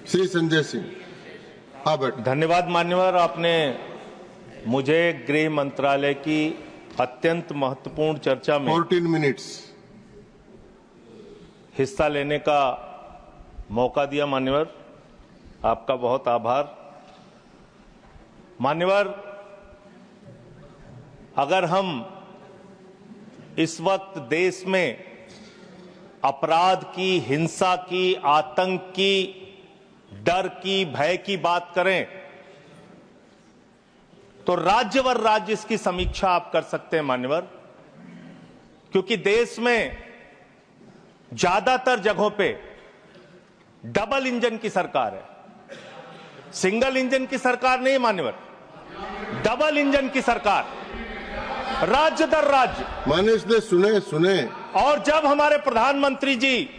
श्री संजय सिंह। हाँ बेटा। धन्यवाद मान्यवर, आपने मुझे गृह मंत्रालय की अत्यंत महत्वपूर्ण चर्चा में 14 मिनट्स हिस्सा लेने का मौका दिया। मान्यवर, आपका बहुत आभार। मान्यवर, अगर हम इस वक्त देश में अपराध की, हिंसा की, आतंक की, डर की, भय की बात करें तो राज्यवर राज्य इसकी समीक्षा आप कर सकते हैं मान्यवर, क्योंकि देश में ज्यादातर जगहों पे डबल इंजन की सरकार है। सिंगल इंजन की सरकार नहीं मान्यवर, डबल इंजन की सरकार, राज्य दर राज्य। मानिश ने सुने। और जब हमारे प्रधानमंत्री जी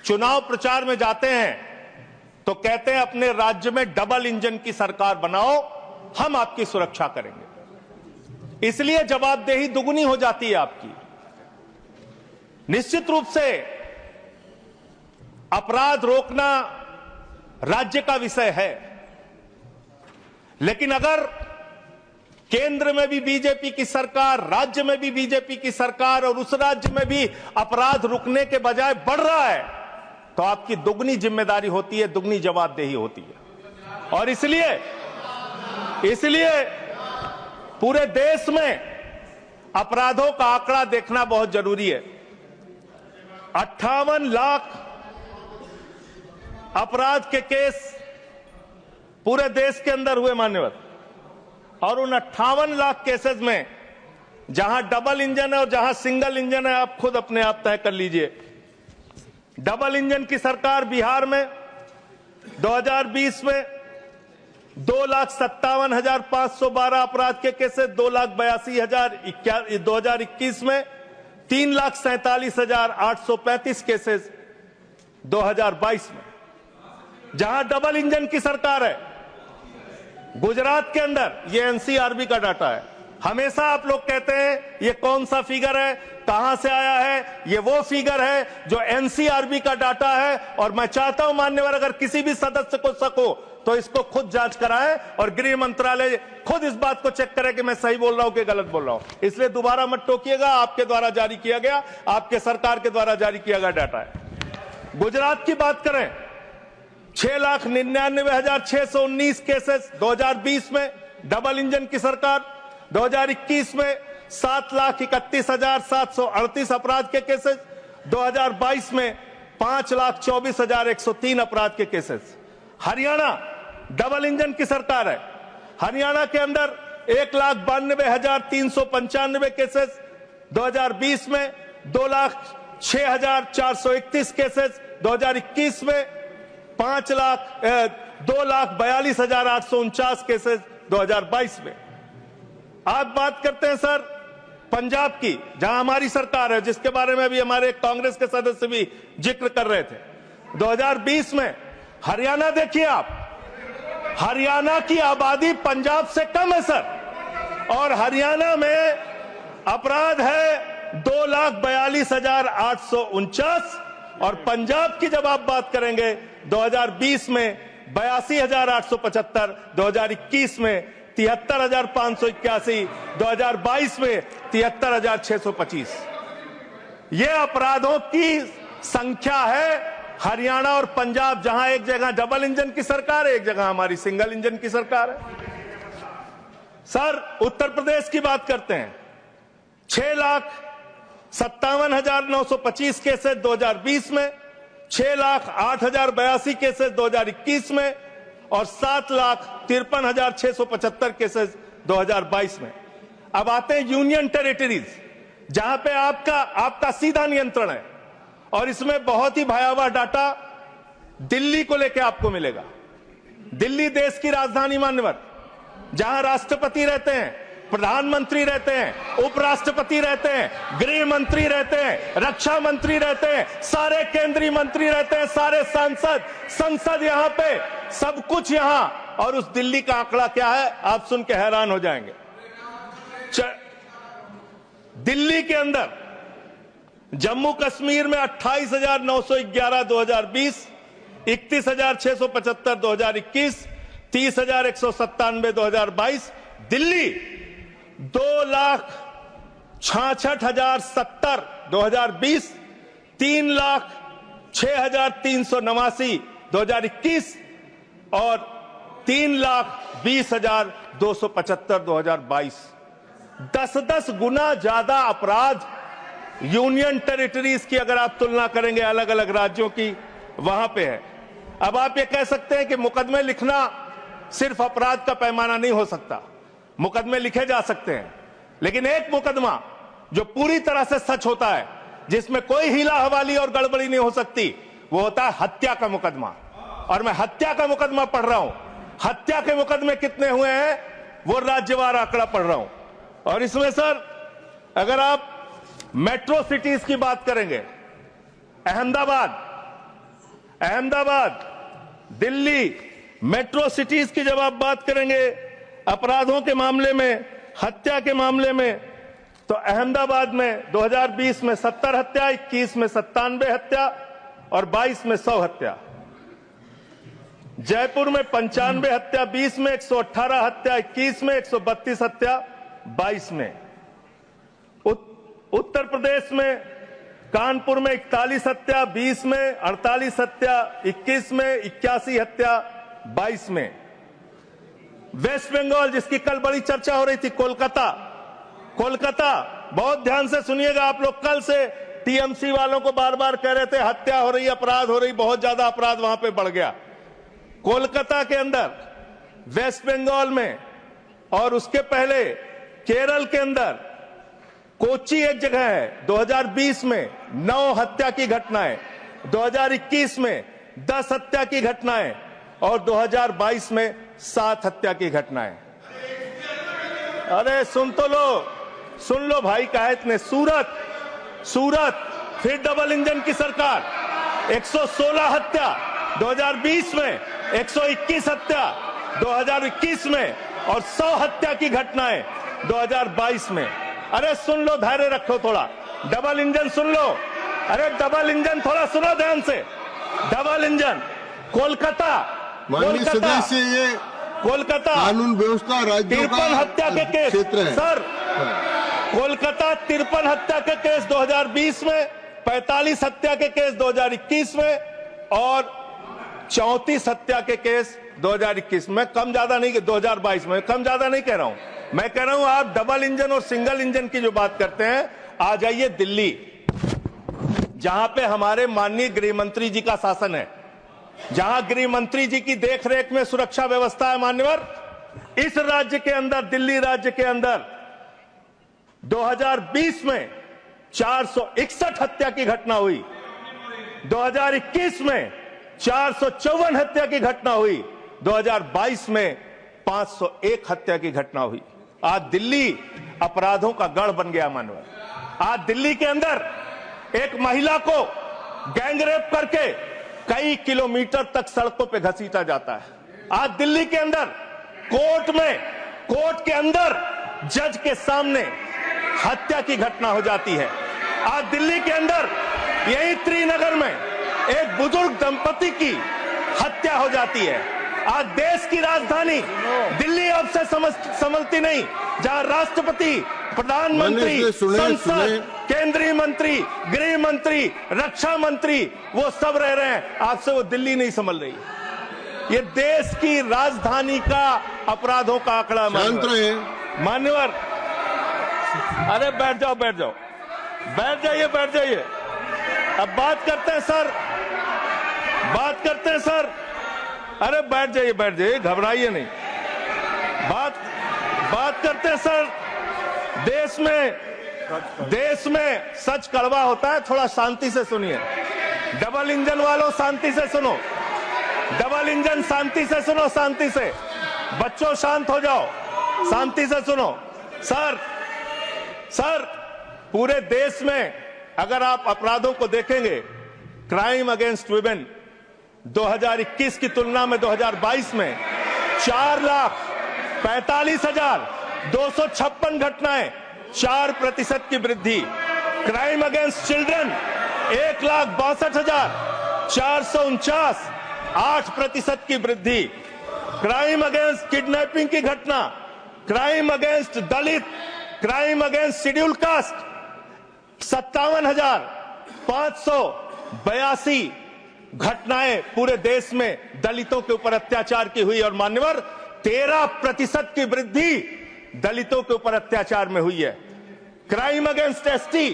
चुनाव प्रचार में जाते हैं तो कहते हैं अपने राज्य में डबल इंजन की सरकार बनाओ, हम आपकी सुरक्षा करेंगे। इसलिए जवाबदेही दुगनी हो जाती है आपकी। निश्चित रूप से अपराध रोकना राज्य का विषय है, लेकिन अगर केंद्र में भी बीजेपी की सरकार, राज्य में भी बीजेपी की सरकार और उस राज्य में भी अपराध रुकने के बजाय बढ़ रहा है तो आपकी दुगनी जिम्मेदारी होती है, दुगनी जवाबदेही होती है। और इसलिए पूरे देश में अपराधों का आंकड़ा देखना बहुत जरूरी है। 58 लाख अपराध के केस पूरे देश के अंदर हुए मान्यवर, और उन 58 लाख केसेस में जहां डबल इंजन है और जहां सिंगल इंजन है, आप खुद अपने आप तय कर लीजिए। डबल इंजन की सरकार बिहार में 2020 में 2,57,512 अपराध के केसेस, 2,82,000। 2021 में 3,47,835 केसेस 2022 में। जहां डबल इंजन की सरकार है गुजरात के अंदर, ये एनसीआरबी का डाटा है। हमेशा आप लोग कहते हैं ये कौन सा फिगर है, कहां से आया है, ये वो फिगर है जो एनसीआरबी का डाटा है। और मैं चाहता हूं मान्यवर, अगर किसी भी सदस्य को शक हो तो इसको खुद जांच कराएं और गृह मंत्रालय खुद इस बात को चेक करे कि मैं सही बोल रहा हूं कि गलत बोल रहा हूं। इसलिए दोबारा मत टोकिएगा, आपके द्वारा जारी किया गया, आपके सरकार के द्वारा जारी किया गया डाटा है। गुजरात की बात करें, 6,99,619 केसेस 2020 में डबल इंजन की सरकार। 2021 में 7,31,738 अपराध के केसेस। 2022 में 5,24,103 अपराध के केसेस। हरियाणा डबल इंजन की सरकार है। हरियाणा के अंदर 1,92,395 केसेस। 2020 में 2,06,431 केसेस। 2021 में 2,42,849 केसेस 2022 में। आप बात करते हैं सर पंजाब की, जहां हमारी सरकार है, जिसके बारे में अभी हमारे कांग्रेस के सदस्य भी जिक्र कर रहे थे। 2020 में हरियाणा देखिए आप, हरियाणा की आबादी पंजाब से कम है सर, और हरियाणा में अपराध है 2,42,849। और पंजाब की जब आप बात करेंगे 2020 में 82,875, 2021 में 73,581, 2022 में 73,625। ये अपराधों की संख्या है हरियाणा और पंजाब, जहां एक जगह डबल इंजन की सरकार है, एक जगह हमारी सिंगल इंजन की सरकार है। सर उत्तर प्रदेश की बात करते हैं, 6,57,925 केसेस 2020 में, 6,08,082 केसेस 2021 में, और 7,53,675 केसेस 2022 में। अब आते हैं यूनियन टेरिटरीज, जहां पे आपका सीधा नियंत्रण है, और इसमें बहुत ही भयावह डाटा दिल्ली को लेकर आपको मिलेगा। दिल्ली देश की राजधानी मान्यवर, जहां राष्ट्रपति रहते हैं, प्रधानमंत्री रहते हैं, उपराष्ट्रपति रहते हैं, गृह मंत्री रहते हैं, रक्षा मंत्री रहते हैं, सारे केंद्रीय मंत्री रहते हैं, सारे संसद यहां पे, सब कुछ यहां। और उस दिल्ली का आंकड़ा क्या है आप सुन के हैरान हो जाएंगे। दिल्ली के अंदर जम्मू कश्मीर में 28,911 2020, 31,675 2021, 30,197 2022। दिल्ली 2,66,070 2020, 3,06,389 2021 और 3,20,275 2022। 10-10 गुना ज्यादा अपराध यूनियन टेरिटरीज की अगर आप तुलना करेंगे अलग अलग राज्यों की, वहां पे है। अब आप ये कह सकते हैं कि मुकदमे लिखना सिर्फ अपराध का पैमाना नहीं हो सकता, मुकदमे लिखे जा सकते हैं, लेकिन एक मुकदमा जो पूरी तरह से सच होता है, जिसमें कोई हीला हवाली और गड़बड़ी नहीं हो सकती, वो होता है हत्या का मुकदमा। और मैं हत्या का मुकदमा पढ़ रहा हूं। हत्या के मुकदमे कितने हुए हैं वो राज्यवार आंकड़ा पढ़ रहा हूं। और इसमें सर अगर आप मेट्रो सिटीज की बात करेंगे, अहमदाबाद, दिल्ली, मेट्रो सिटीज की जब आप बात करेंगे अपराधों के मामले में, हत्या के मामले में, तो अहमदाबाद में 2020 में 70 हत्या, 21 में 97 हत्या और 22 में 100 हत्या। जयपुर में 95 हत्या, 20 में 118 हत्या, 21 में 132 हत्या, 22 में। उत्तर प्रदेश में कानपुर में 41 हत्या, 20 में 48 हत्या, 21 में 81 हत्या, 22 में। वेस्ट बंगाल जिसकी कल बड़ी चर्चा हो रही थी, कोलकाता, बहुत ध्यान से सुनिएगा आप लोग। कल से टीएमसी वालों को बार बार कह रहे थे हत्या हो रही, अपराध हो रही, बहुत ज्यादा अपराध वहां पे बढ़ गया। कोलकाता के अंदर, वेस्ट बंगाल में और उसके पहले केरल के अंदर, कोच्चि एक जगह है, 2020 में 9 हत्या की घटनाएं, 2021 में 10 हत्या की घटनाएं और 2022 में 7 हत्या की घटनाएं। अरे सुन लो भाई, कहा इतने। सूरत फिर डबल इंजन की सरकार, 116 हत्या 2020 में, 121 हत्या 2021 में और 100 हत्या की घटनाएं 2022 में। अरे सुन लो, धैर्य रखो थोड़ा। डबल इंजन सुन लो, अरे डबल इंजन थोड़ा सुनो ध्यान से। डबल इंजन कोलकाता, कानून व्यवस्था राज्यों का 53 हत्या के केस क्षेत्र है सर। कोलकाता 53 हत्या के केस 2020 में, 45 हत्या के केस 2021 में और 34 हत्या के केस 2021 में। कम ज्यादा नहीं, 2022 में कम ज्यादा नहीं कह रहा हूं। मैं कह रहा हूं आप डबल इंजन और सिंगल इंजन की जो बात करते हैं, आ जाइए दिल्ली, जहां पे हमारे माननीय गृह मंत्री जी का शासन है, जहां गृह मंत्री जी की देखरेख में सुरक्षा व्यवस्था है। मान्यवर, इस राज्य के अंदर, दिल्ली राज्य के अंदर 2020 में 461 हत्या की घटना हुई, 2021 में 454 हत्या की घटना हुई, 2022 में 501 हत्या की घटना हुई। आज दिल्ली अपराधों का गढ़ बन गया। मानवर, आज दिल्ली के अंदर एक महिला को गैंगरेप करके कई किलोमीटर तक सड़कों पे घसीटा जाता है। आज दिल्ली के अंदर कोर्ट के अंदर जज के सामने हत्या की घटना हो जाती है। आज दिल्ली के अंदर यही त्रिनगर में एक बुजुर्ग दंपति की हत्या हो जाती है। आज देश की राजधानी दिल्ली अब से संभलती नहीं, जहां राष्ट्रपति, प्रधानमंत्री, संसद, केंद्रीय मंत्री, गृह मंत्री, रक्षा मंत्री वो सब रह रहे हैं, आपसे वो दिल्ली नहीं संभल रही। ये देश की राजधानी का अपराधों का आंकड़ा। मान्यवर, अरे बैठ जाइए। अब बात करते हैं सर, अरे बैठ जाइए, घबराइए नहीं। बात करते हैं सर। देश में सच कड़वा होता है, थोड़ा शांति से सुनिए। डबल इंजन वालों शांति से सुनो, डबल इंजन शांति से सुनो, शांति से। बच्चों शांत हो जाओ, शांति से सुनो। सर पूरे देश में अगर आप अपराधों को देखेंगे, क्राइम अगेंस्ट वुमेन 2021 की तुलना में 2022 में 4,45,256 घटनाएं, 4% की वृद्धि। क्राइम अगेंस्ट चिल्ड्रन 1,62,449, 8% की वृद्धि। क्राइम अगेंस्ट किडनैपिंग की घटना, क्राइम अगेंस्ट दलित, क्राइम अगेंस्ट शेड्यूल कास्ट 57,582 घटनाएं पूरे देश में दलितों के ऊपर अत्याचार की हुई। और मान्यवर 13% की वृद्धि दलितों के ऊपर अत्याचार में हुई है। Crime against ST,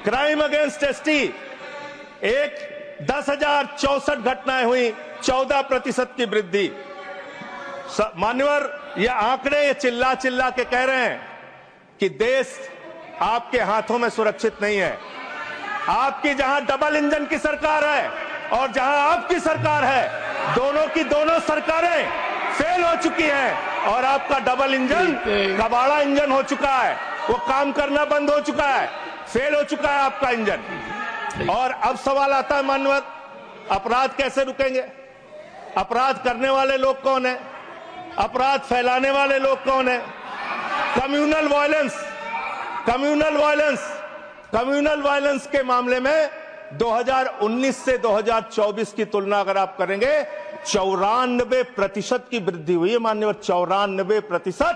crime against ST 10,064 घटनाएं हुई, 14% की वृद्धि। मान्यवर ये आंकड़े ये चिल्ला चिल्ला के कह रहे हैं कि देश आपके हाथों में सुरक्षित नहीं है। आपकी जहां डबल इंजन की सरकार है और जहां आपकी सरकार है, दोनों की दोनों सरकारें फेल हो चुकी हैं और आपका डबल इंजन कबाड़ा इंजन हो चुका है। वो काम करना बंद हो चुका है, फेल हो चुका है आपका इंजन। और अब सवाल आता है मान्यवर, अपराध कैसे रुकेंगे? अपराध करने वाले लोग कौन है? अपराध फैलाने वाले लोग कौन है? Communal violence, communal violence, communal violence के मामले में 2019 से 2024 की तुलना अगर आप करेंगे 94% की वृद्धि हुई है माननीय। 94%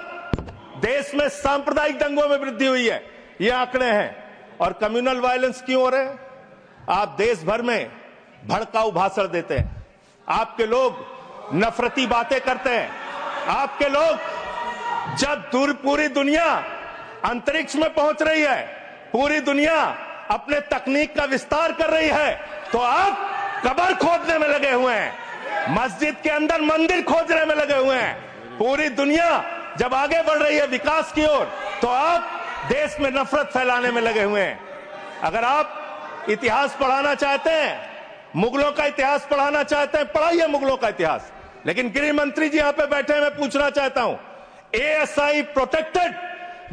देश में सांप्रदायिक दंगों में वृद्धि हुई है, ये आंकड़े हैं। और कम्युनल वायलेंस क्यों हो रहे हैं? आप देश भर में भड़काऊ भाषण देते हैं, आपके लोग नफरती बातें करते हैं, आपके लोग जब पूरी दुनिया अंतरिक्ष में पहुंच रही है, पूरी दुनिया अपने तकनीक का विस्तार कर रही है, तो आप कब्र खोदने में लगे हुए हैं, मस्जिद के अंदर मंदिर खोदने में लगे हुए हैं। पूरी दुनिया जब आगे बढ़ रही है विकास की ओर, तो आप देश में नफरत फैलाने में लगे हुए हैं। अगर आप इतिहास पढ़ाना चाहते हैं, मुगलों का इतिहास पढ़ाना चाहते हैं, पढ़ाइए मुगलों का इतिहास। लेकिन गृह मंत्री जी यहां पे बैठे हैं, मैं पूछना चाहता हूं, एएसआई प्रोटेक्टेड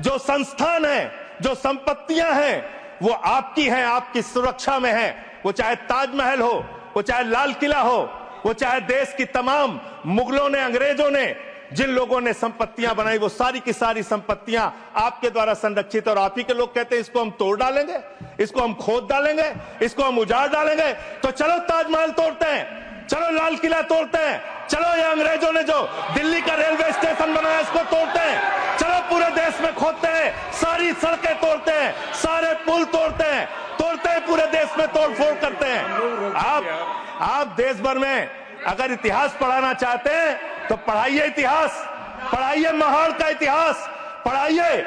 जो संस्थान है, जो संपत्तियां हैं, वो आपकी हैं, आपकी सुरक्षा में है। वो चाहे ताजमहल हो, वो चाहे लाल किला हो, वो चाहे देश की तमाम मुगलों ने, अंग्रेजों ने जिन लोगों ने संपत्तियां बनाई, वो सारी की सारी संपत्तियां आपके द्वारा संरक्षित। और आप ही के लोग कहते हैं इसको हम तोड़ डालेंगे, इसको हम खोद डालेंगे, इसको हम उजाड़ डालेंगे। तो चलो ताजमहल तोड़ते हैं, चलो लाल किला तोड़ते हैं, चलो ये अंग्रेजों ने जो दिल्ली का रेलवे स्टेशन बनाया इसको तोड़ते हैं, चलो पूरे देश में खोदते हैं, सारी सड़कें तोड़ते हैं, सारे पुल तोड़ते हैं, पूरे देश में तोड़फोड़ करते हैं। आप देश भर में अगर इतिहास पढ़ाना चाहते हैं तो पढ़ाइए इतिहास, पढ़ाइए महाड़ का इतिहास, पढ़ाइए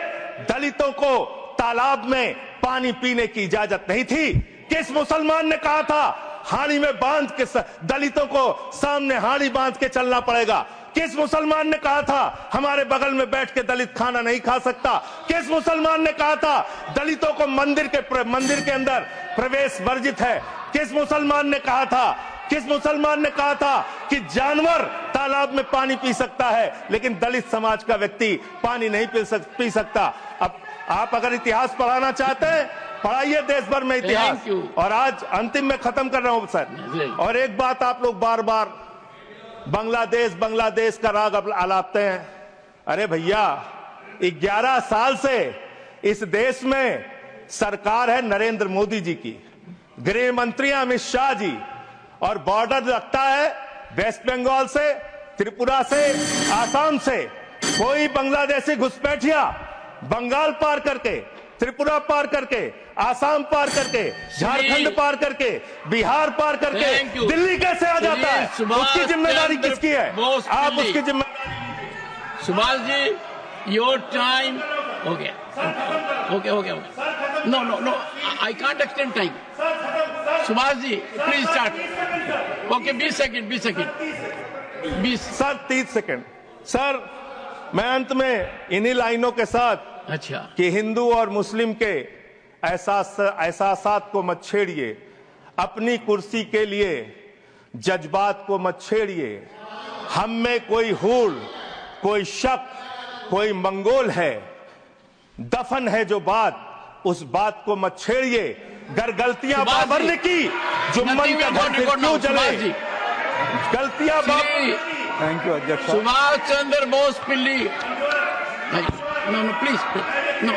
दलितों को तालाब में पानी पीने की इजाजत नहीं थी। किस मुसलमान ने कहा था हाड़ी में बांध के दलितों को सामने हाड़ी बांध के चलना पड़ेगा? किस मुसलमान ने कहा था हमारे बगल में बैठ के दलित खाना नहीं खा सकता? किस मुसलमान ने कहा था दलितों को मंदिर के अंदर प्रवेश वर्जित है? किस मुसलमान ने कहा था, किस मुसलमान ने कहा था कि जानवर तालाब में पानी पी सकता है लेकिन दलित समाज का व्यक्ति पानी नहीं पी सकता? अब आप अगर इतिहास पढ़ाना चाहते हैं, पढ़ाइए देश भर में इतिहास। और आज अंतिम में खत्म कर रहा हूं सर, और एक बात आप लोग बार बार बांग्लादेश का राग आलापते हैं। अरे भैया, 11 साल से इस देश में सरकार है नरेंद्र मोदी जी की, गृह मंत्री अमित शाह जी, और बॉर्डर लगता है वेस्ट बंगाल से, त्रिपुरा से, आसाम से। कोई बांग्लादेशी घुसपैठिया बंगाल पार करके, त्रिपुरा पार करके, आसाम पार करके, झारखंड पार करके, बिहार पार करके दिल्ली कैसे आ जाता है? उसकी जिम्मेदारी किसकी है? आप उसकी जिम्मेदारी। सुभाष जी, योर टाइम हो गया। Okay. No, I can't extend time. Subhash ji please start. Okay, 20 second. Sir 30 second. Sir मैं अंत में इन्हीं लाइनों के साथ, अच्छा, कि हिंदू और मुस्लिम के एहसासात को मत छेड़िए, अपनी कुर्सी के लिए जज्बात को मत छेड़िए। हम में कोई हूल, कोई शक, कोई मंगोल है, दफन है जो बात, उस बात को मत छेड़िए। गर गलतियां बाबर ने की, जुम्मन का घर फिर क्यों जले? गलतियां थैंक यू अध्यक्ष। सुभाष चंद्र बोस पिल्ली। No, please. No.